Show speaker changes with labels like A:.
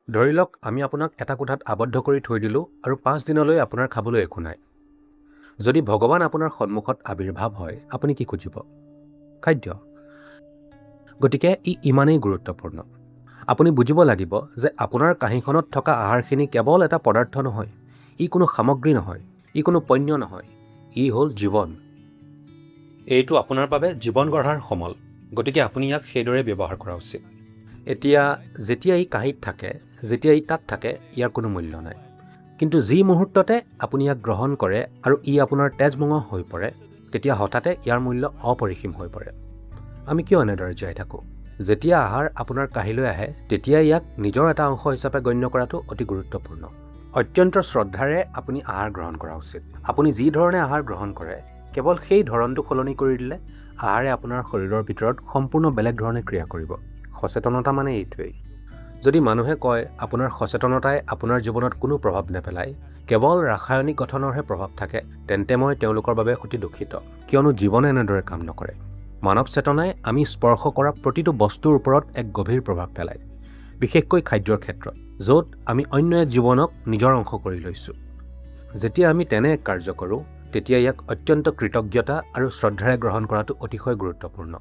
A: ধৰি লওক আমি আপোনাক এটা কোঠাত আবদ্ধ কৰি থৈ দিলোঁ আৰু 5 দিনলৈ আপোনাৰ খাবলৈ একো নাই। যদি ভগৱান আপোনাৰ সন্মুখত আৱিৰ্ভাৱ হয়, আপুনি কি খুজিব? খাদ্য। গতিকে ই ইমানেই গুৰুত্বপূৰ্ণ। আপুনি বুজিব লাগিব যে আপোনাৰ কাঁহীখনত থকা আহাৰখিনি কেৱল এটা পদাৰ্থ নহয়, ই কোনো সামগ্ৰী নহয়, ই কোনো পণ্য নহয়, ই হ'ল জীৱন। এইটো আপোনাৰ বাবে জীৱন গঢ়াৰ সমল, গতিকে আপুনি ইয়াক সেইদৰে ব্যৱহাৰ কৰা উচিত। এতিয়া যেতিয়া ই কাঁহীত থাকে, যেতিয়া ই তাত থাকে, ইয়াৰ কোনো মূল্য নাই। কিন্তু যি মুহূৰ্ততে আপুনি ইয়াক গ্ৰহণ কৰে আৰু ই আপোনাৰ তেজমঙহ হৈ পৰে, তেতিয়া হঠাতে ইয়াৰ মূল্য অপৰিসীম হৈ পৰে। আমি কিয় এনেদৰে জীয়াই থাকোঁ? যেতিয়া আহাৰ আপোনাৰ কাঁহীলৈ আহে, তেতিয়া ইয়াক নিজৰ এটা অংশ হিচাপে গণ্য কৰাটো অতি গুৰুত্বপূৰ্ণ। অত্যন্ত শ্ৰদ্ধাৰে আপুনি আহাৰ গ্ৰহণ কৰা উচিত। আপুনি যি ধৰণে আহাৰ গ্ৰহণ কৰে, কেৱল সেই ধৰণটো সলনি কৰি দিলে আহাৰে আপোনাৰ শৰীৰৰ ভিতৰত সম্পূৰ্ণ বেলেগ ধৰণে ক্ৰিয়া কৰিব। সচেতনতা মানে এইটোৱেই। যদি মানুহে কয় আপোনাৰ সচেতনতাই আপোনাৰ জীৱনত কোনো প্ৰভাৱ নেপেলায়, কেৱল ৰাসায়নিক গঠনৰহে প্ৰভাৱ থাকে, তেন্তে মই তেওঁলোকৰ বাবে অতি দুখিত, কিয়নো জীৱনে এনেদৰে কাম নকৰে। মানৱ চেতনাই আমি স্পৰ্শ কৰা প্ৰতিটো বস্তুৰ ওপৰত এক গভীৰ প্ৰভাৱ পেলায়, বিশেষকৈ খাদ্যৰ ক্ষেত্ৰত, য'ত আমি অন্য এক জীৱনক নিজৰ অংশ কৰি লৈছোঁ। যেতিয়া আমি তেনে এক কাৰ্য কৰোঁ, তেতিয়া ইয়াক অত্যন্ত কৃতজ্ঞতা আৰু শ্ৰদ্ধাৰে গ্ৰহণ কৰাটো অতিশয় গুৰুত্বপূৰ্ণ।